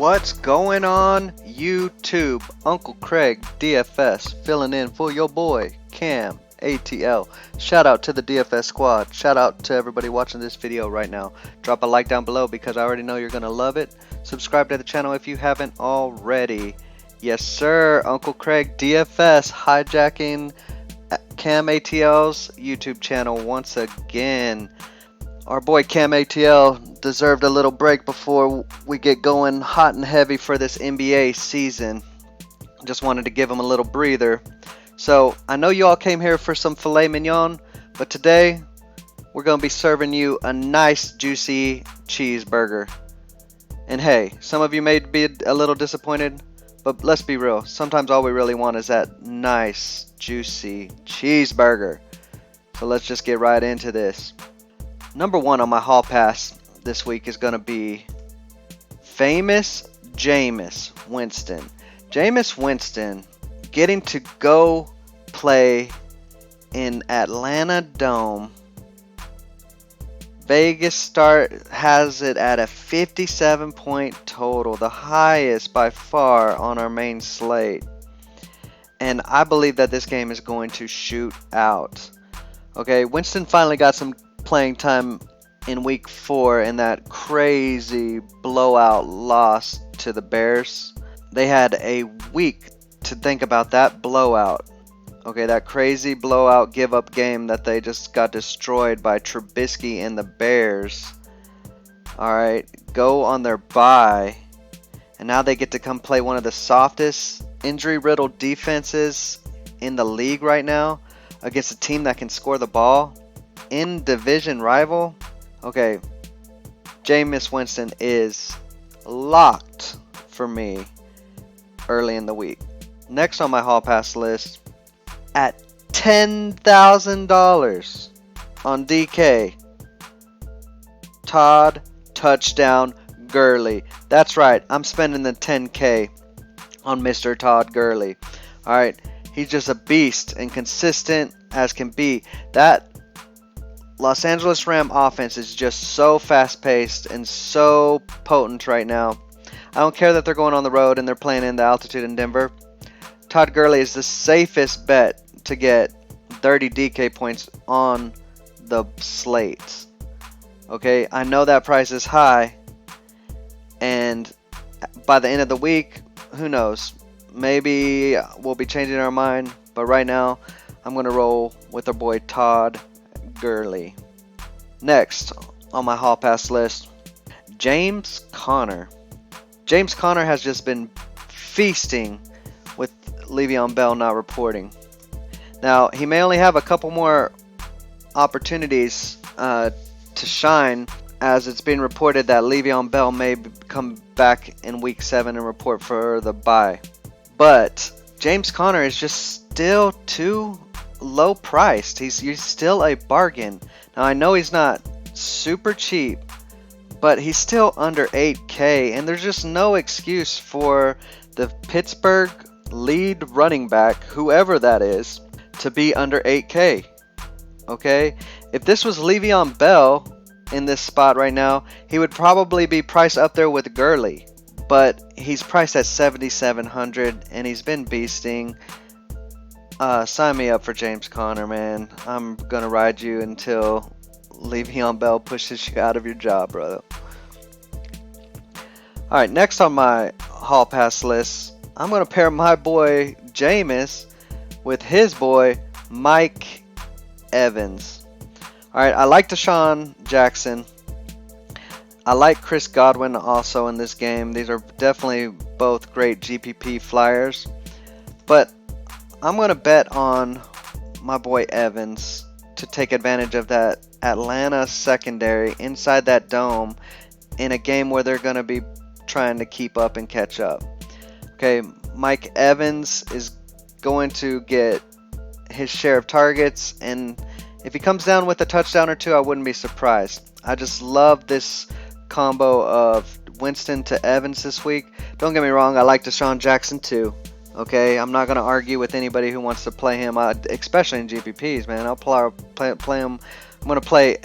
What's going on YouTube? Uncle Craig DFS filling in for your boy camATL. Shout out to the DFS squad. Shout out to everybody watching this video right now. Drop a like down below because I already know you're gonna love it. Subscribe to the channel if you haven't already. Yes sir, Uncle Craig DFS hijacking camATL's YouTube channel once again. Our boy camATL deserved a little break before we get going hot and heavy for this NBA season. Just wanted to give him a little breather. So I know you all came here for some filet mignon, but today we're going to be serving you a nice juicy cheeseburger. And hey, some of you may be a little disappointed, but let's be real. Sometimes all we really want is that nice juicy cheeseburger. So let's just get right into this. Number one on my hall pass this week is going to be famous Jameis Winston. Jameis Winston getting to go play in Atlanta Dome. Vegas start has it at a 57-point total, the highest by far on our main slate. And I believe that this game is going to shoot out. Okay, Winston finally got some playing time in week 4 in that crazy blowout loss to the Bears. They had a week to think about that blowout. Okay, that crazy blowout give up game that they just got destroyed by Trubisky and the Bears. Alright, go on their bye. And now they get to come play one of the softest injury riddled defenses in the league right now against a team that can score the ball. In division rival. Okay, Jameis Winston is locked for me early in the week. Next on my hall pass list at $10,000 on DK, Todd Touchdown Gurley. That's right, I'm spending the 10K on Mr. Todd Gurley. Alright, he's just a beast and consistent as can be. That Los Angeles Ram offense is just so fast-paced and so potent right now. I don't care that they're going on the road and they're playing in the altitude in Denver. Todd Gurley is the safest bet to get 30 DK points on the slate. Okay, I know that price is high, and by the end of the week, who knows? Maybe we'll be changing our mind, but right now, I'm going to roll with our boy Todd Gurley. Next on my hall pass list, James Conner. James Conner has just been feasting with Le'Veon Bell not reporting. Now he may only have a couple more opportunities to shine, as it's been reported that Le'Veon Bell may come back in week 7 and report for the bye. But James Conner is just still too low priced. He's still a bargain. Now I know he's not super cheap, but he's still under 8K, and there's just no excuse for the Pittsburgh lead running back, whoever that is, to be under 8K. Okay, if this was Le'Veon Bell in this spot right now, he would probably be priced up there with Gurley, but he's priced at 7,700 and he's been beasting. Sign me up for James Conner, man. I'm gonna ride you until Le'Veon Bell pushes you out of your job, brother. Alright, next on my hall pass list, I'm gonna pair my boy Jameis with his boy Mike Evans. Alright, I like Deshaun Jackson. I like Chris Godwin also in this game. These are definitely both great GPP flyers, but I'm going to bet on my boy Evans to take advantage of that Atlanta secondary inside that dome in a game where they're going to be trying to keep up and catch up. Okay, Mike Evans is going to get his share of targets, and if he comes down with a touchdown or two, I wouldn't be surprised. I just love this combo of Winston to Evans this week. Don't get me wrong, I like Deshaun Jackson too. Okay, I'm not going to argue with anybody who wants to play him, especially in GPPs, man. I'll play him. I'm going to play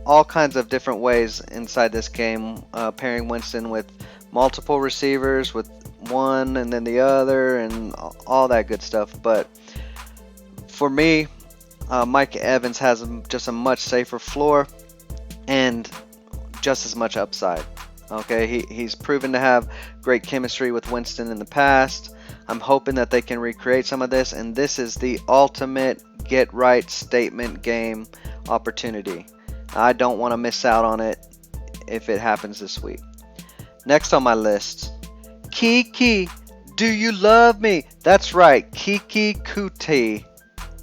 all kinds of different ways inside this game, pairing Winston with multiple receivers with one and then the other and all that good stuff. But for me, Mike Evans has just a much safer floor and just as much upside. Okay, he's proven to have great chemistry with Winston in the past. I'm hoping that they can recreate some of this, and this is the ultimate get right statement game opportunity. I don't want to miss out on it if it happens this week. Next on my list, Kiki, do you love me? That's right, Kiki Kuti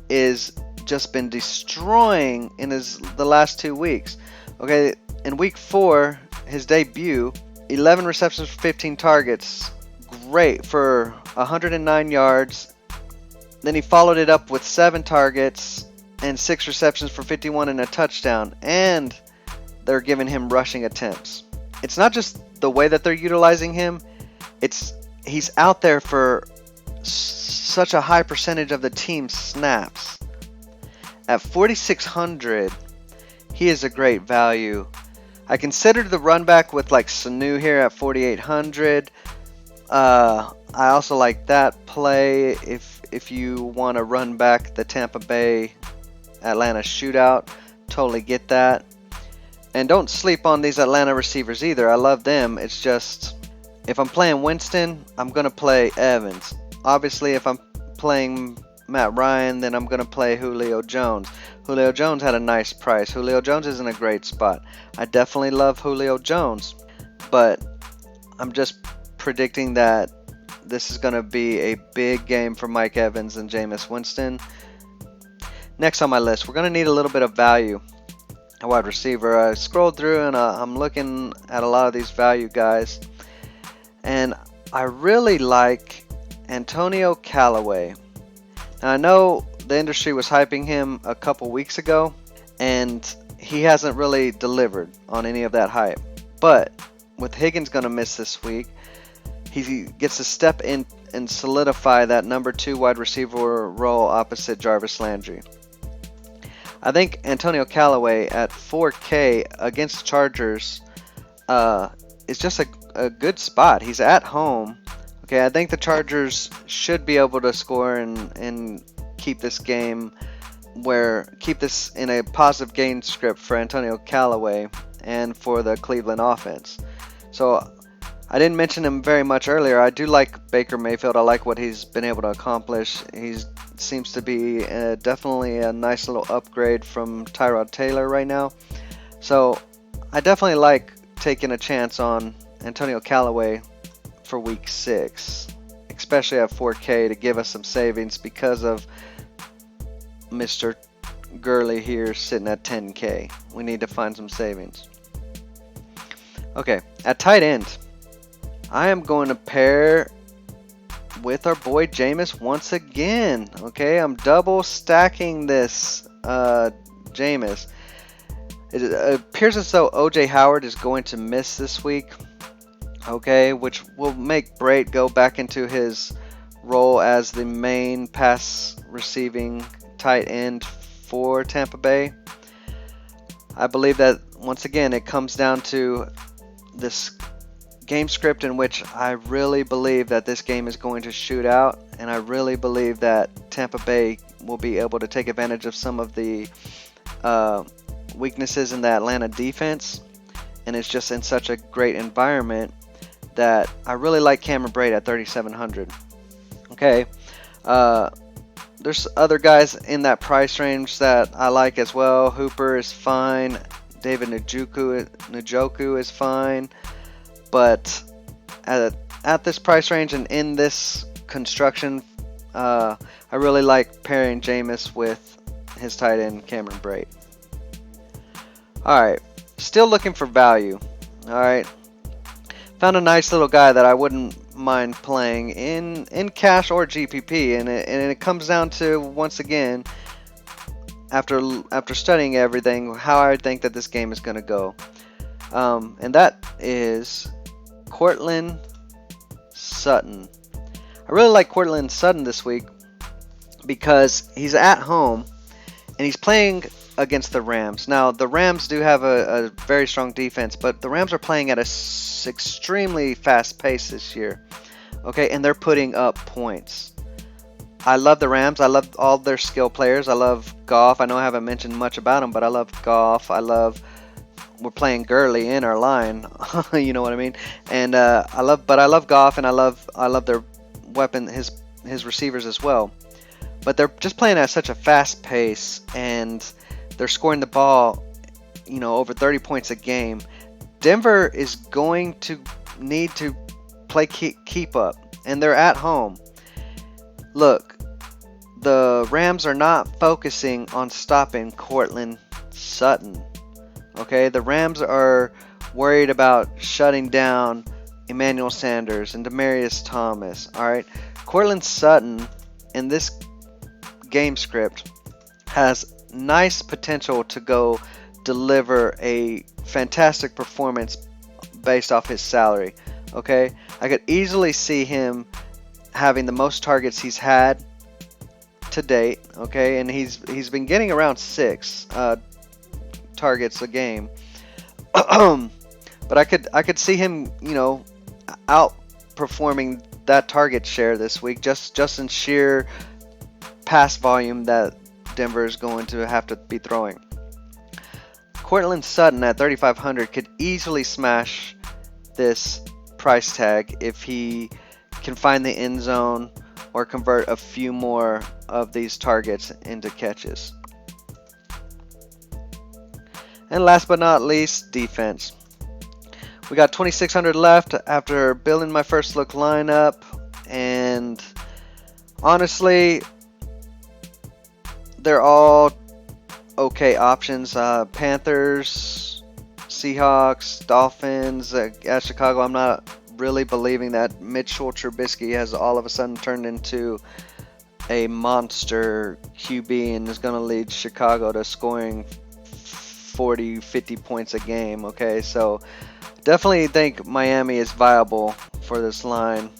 is just been destroying in the last 2 weeks. Okay, in week 4, his debut, 11 receptions for 15 targets, great for 109 yards. Then he followed it up with 7 targets and 6 receptions for 51 and a touchdown, and they're giving him rushing attempts. It's not just the way that they're utilizing him, he's out there for such a high percentage of the team's snaps. At 4,600, he is a great value. I considered the run back with like Sanu here at 4,800. I also like that play if you want to run back the Tampa Bay Atlanta shootout. Totally get that. And don't sleep on these Atlanta receivers either. I love them. It's just if I'm playing Winston, I'm going to play Evans. Obviously, if I'm playing Matt Ryan, then I'm going to play Julio Jones. Julio Jones had a nice price. Julio Jones is in a great spot. I definitely love Julio Jones, but I'm just predicting that this is going to be a big game for Mike Evans and Jameis Winston. Next on my list, we're going to need a little bit of value. A wide receiver. I scrolled through and I'm looking at a lot of these value guys, and I really like Antonio Callaway. Now, I know the industry was hyping him a couple weeks ago, and he hasn't really delivered on any of that hype. But with Higgins going to miss this week, he gets to step in and solidify that number 2 wide receiver role opposite Jarvis Landry. I think Antonio Callaway at 4K against the Chargers is just a good spot. He's at home. Okay, I think the Chargers should be able to score and keep this in a positive gain script for Antonio Callaway and for the Cleveland offense. So I didn't mention him very much earlier. I do like Baker Mayfield. I like what he's been able to accomplish. He seems to be definitely a nice little upgrade from Tyrod Taylor right now. So I definitely like taking a chance on Antonio Callaway for week 6, especially at 4K to give us some savings because of Mr. Gurley here sitting at 10K. We need to find some savings. Okay, at tight end, I am going to pair with our boy Jameis once again. Okay, I'm double stacking this Jameis. It appears as though OJ Howard is going to miss this week. Okay, which will make Brait go back into his role as the main pass receiving tight end for Tampa Bay. I believe that once again it comes down to this game script in which I really believe that this game is going to shoot out, and I really believe that Tampa Bay will be able to take advantage of some of the weaknesses in the Atlanta defense, and it's just in such a great environment that I really like Cameron Brate at 3,700. Okay, there's other guys in that price range that I like as well. Hooper is fine. David Njoku is fine. But at this price range and in this construction, I really like pairing Jameis with his tight end Cameron Brate. Alright, still looking for value. Alright, found a nice little guy that I wouldn't mind playing in cash or GPP, and it comes down to, once again, after studying everything, how I think that this game is going to go. And that is Courtland Sutton. I really like Courtland Sutton this week because he's at home and he's playing against the Rams. Now, the Rams do have a very strong defense, but the Rams are playing at a extremely fast pace this year. Okay, and they're putting up points. I love the Rams. I love all their skill players. I love Goff. I know I haven't mentioned much about him, but I love Goff. We're playing Gurley in our line. You know what I mean? And I love Goff, and I love their weapon, his receivers as well. But they're just playing at such a fast pace, and they're scoring the ball, over 30 points a game. Denver is going to need to play keep up, and they're at home. Look, the Rams are not focusing on stopping Courtland Sutton. Okay, the Rams are worried about shutting down Emmanuel Sanders and Demaryius Thomas. All right, Courtland Sutton in this game script has nice potential to go deliver a fantastic performance based off his salary. Okay, I could easily see him having the most targets he's had to date. Okay, and he's been getting around 6 targets a game. But I could see him, outperforming that target share this week, just in sheer pass volume that Denver is going to have to be throwing. Courtland Sutton at 3,500 could easily smash this price tag if he can find the end zone or convert a few more of these targets into catches. And last but not least, defense. We got 2,600 left after building my first look lineup, and honestly, they're all okay options. Panthers, Seahawks, Dolphins. At Chicago, I'm not really believing that Mitchell Trubisky has all of a sudden turned into a monster QB and is going to lead Chicago to scoring 40, 50 points a game. Okay, so definitely think Miami is viable for this line,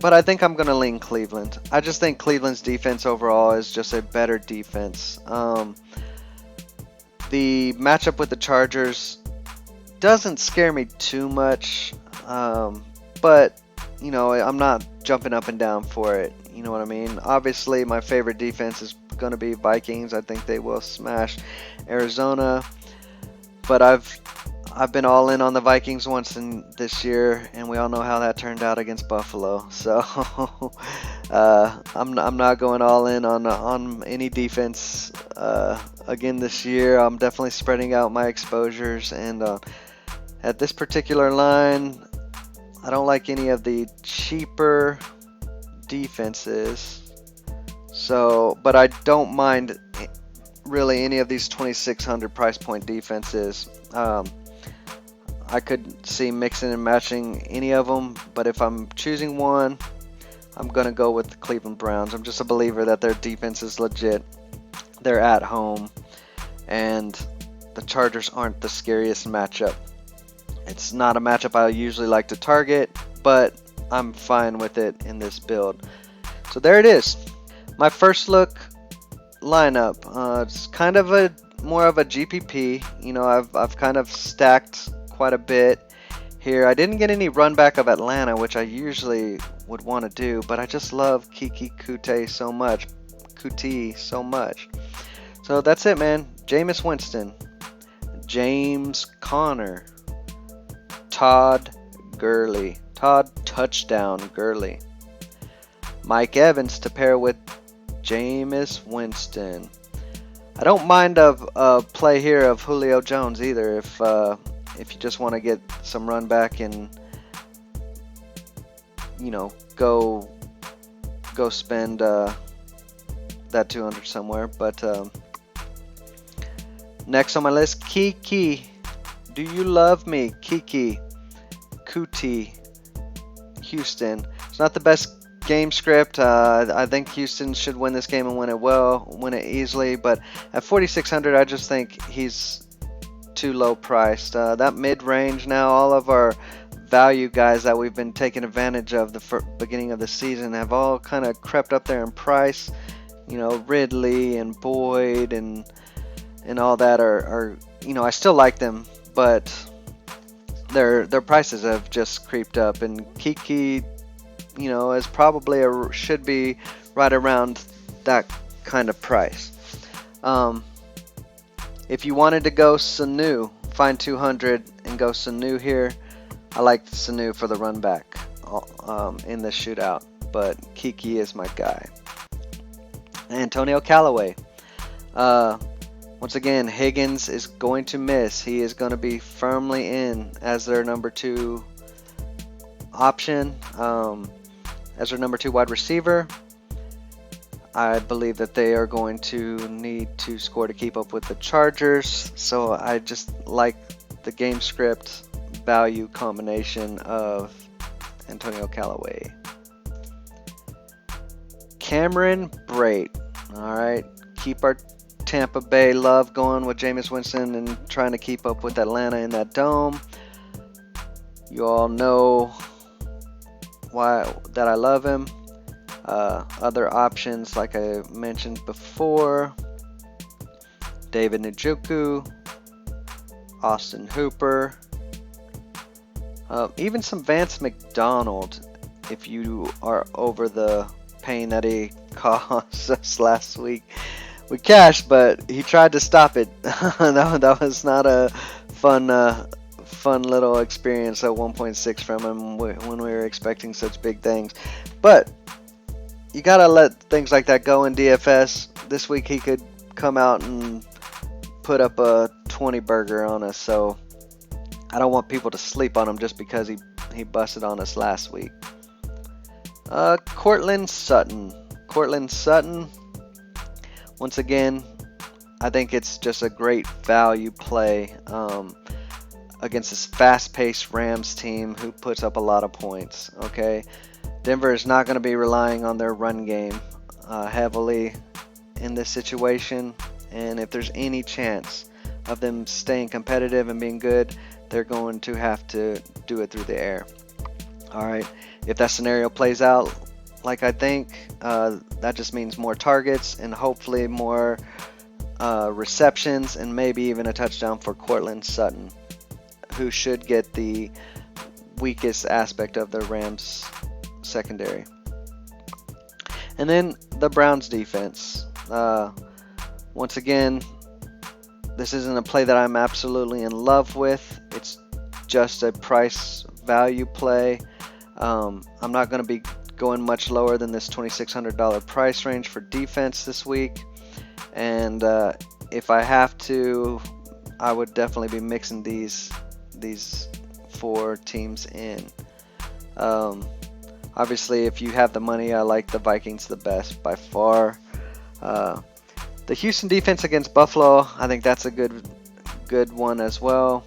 but I think I'm going to lean Cleveland. I just think Cleveland's defense overall is just a better defense. The matchup with the Chargers doesn't scare me too much, but I'm not jumping up and down for it. You know what I mean? Obviously, my favorite defense is going to be Vikings. I think they will smash Arizona, but I've been all in on the Vikings once this year, and we all know how that turned out against Buffalo. So I'm not going all in on any defense again this year. I'm definitely spreading out my exposures, and at this particular line, I don't like any of the cheaper defenses. So, but I don't mind really any of these 2,600 price point defenses. I could see mixing and matching any of them, but if I'm choosing one, I'm going to go with the Cleveland Browns. I'm just a believer that their defense is legit. They're at home, and the Chargers aren't the scariest matchup. It's not a matchup I usually like to target, but I'm fine with it in this build. So there it is. My first look lineup. It's kind of more of a GPP. I've kind of stacked quite a bit here. I didn't get any run back of Atlanta, which I usually would want to do, but I just love Kiki Kuti so much. So that's it, man. Jameis Winston, James Conner, Todd Gurley, Todd Touchdown Gurley, Mike Evans to pair with Jameis Winston. I don't mind a play here of Julio Jones either if you just want to get some run back and go spend that 200 somewhere. But next on my list, Kiki. Do you love me? Kiki Kuti, Houston. It's not the best game script. I think Houston should win this game and win it easily. But at 4,600, I just think he's too low priced. That mid-range now, all of our value guys that we've been taking advantage of the beginning of the season have all kind of crept up there in price. Ridley and Boyd and and all that are I still like them, but their prices have just creeped up, and Kiki, is probably should be right around that kind of price. If you wanted to go Sanu, find 200 and go Sanu here. I like Sanu for the run back in the shootout, but Kiki is my guy. Antonio Callaway. Once again, Higgins is going to miss. He is going to be firmly in as their number 2 option, as their number 2 wide receiver. I believe that they are going to need to score to keep up with the Chargers, so I just like the game script value combination of Antonio Callaway. Cameron Brate. Alright, keep our Tampa Bay love going with Jameis Winston and trying to keep up with Atlanta in that dome. You all know why that I love him. Other options, like I mentioned before, David Njoku, Austin Hooper, even some Vance McDonald if you are over the pain that he caused us last week with cash, but he tried to stop it. that was not a fun little experience at 1.6 from him when we were expecting such big things. But you gotta let things like that go in DFS. This week he could come out and put up a 20 burger on us, so I don't want people to sleep on him just because he busted on us last week. Courtland Sutton. Once again, I think it's just a great value play against this fast-paced Rams team who puts up a lot of points. Okay, Denver is not going to be relying on their run game heavily in this situation, and if there's any chance of them staying competitive and being good, they're going to have to do it through the air. Alright, if that scenario plays out like I think, that just means more targets and hopefully more receptions and maybe even a touchdown for Courtland Sutton, who should get the weakest aspect of the Rams secondary. And then the Browns defense. Once again, this isn't a play that I'm absolutely in love with. It's just a price value play. I'm not going to be going much lower than this $2,600 price range for defense this week. And if I have to, I would definitely be mixing these 4 teams in. Obviously, if you have the money, I like the Vikings the best by far. The Houston defense against Buffalo, I think that's a good one as well.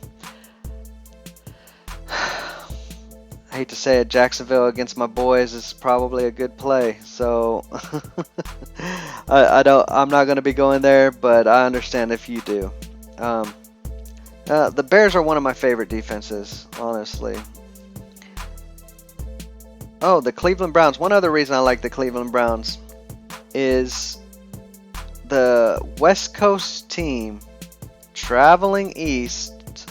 I hate to say it, Jacksonville against my boys is probably a good play. So I'm not going to be going there, but I understand if you do. The Bears are one of my favorite defenses, honestly. Oh, the Cleveland Browns. One other reason I like the Cleveland Browns is the West Coast team traveling east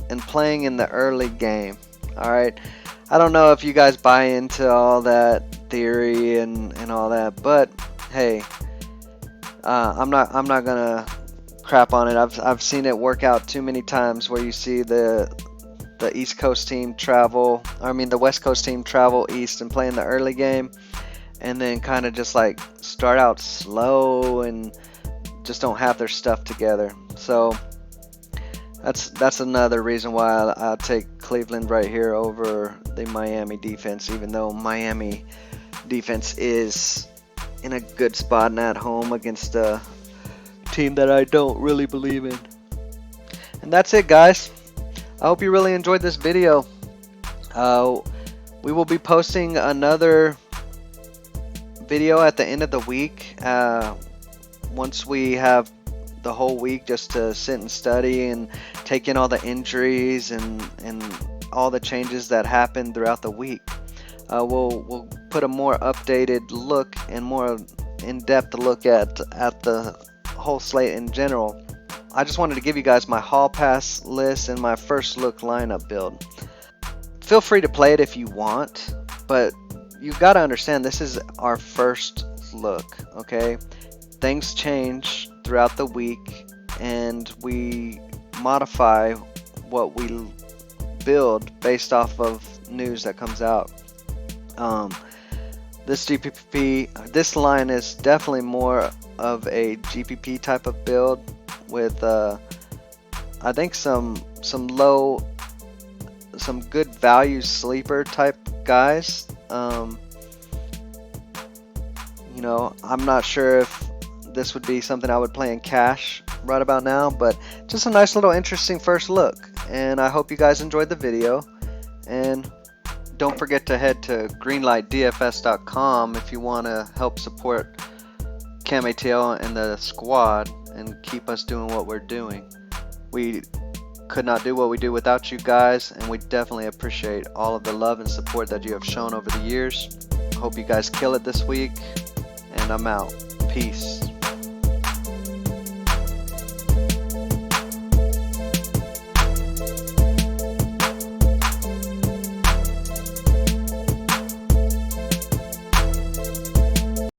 and playing in the early game. Alright, I don't know if you guys buy into all that theory and all that, but hey, I'm not gonna crap on it. I've seen it work out too many times where you see the East Coast team the West Coast team travel east and play in the early game, and then kind of just like start out slow and just don't have their stuff together. So that's another reason why I'll take Cleveland right here over the Miami defense, even though Miami defense is in a good spot and at home against a team that I don't really believe in. And that's it, guys. I hope you really enjoyed this video. We will be posting another video at the end of the week, once we have the whole week just to sit and study and take in all the injuries and all the changes that happened throughout the week. We'll put a more updated look and more in-depth look at the whole slate in general. I just wanted to give you guys my hall pass list and my first look lineup build. Feel free to play it if you want, but you've got to understand this is our first look, okay? Things change throughout the week, and we modify what we build based off of news that comes out. This GPP, this line is definitely more of a GPP type of build with I think some good value sleeper type guys. You know, I'm not sure if this would be something I would play in cash right about now, but just a nice little interesting first look. And I hope you guys enjoyed the video, and don't forget to head to greenlightdfs.com if you want to help support camATL and the squad and keep us doing what we're doing. We could not do what we do without you guys, and we definitely appreciate all of the love and support that you have shown over the years. Hope you guys kill it this week, and I'm out. Peace.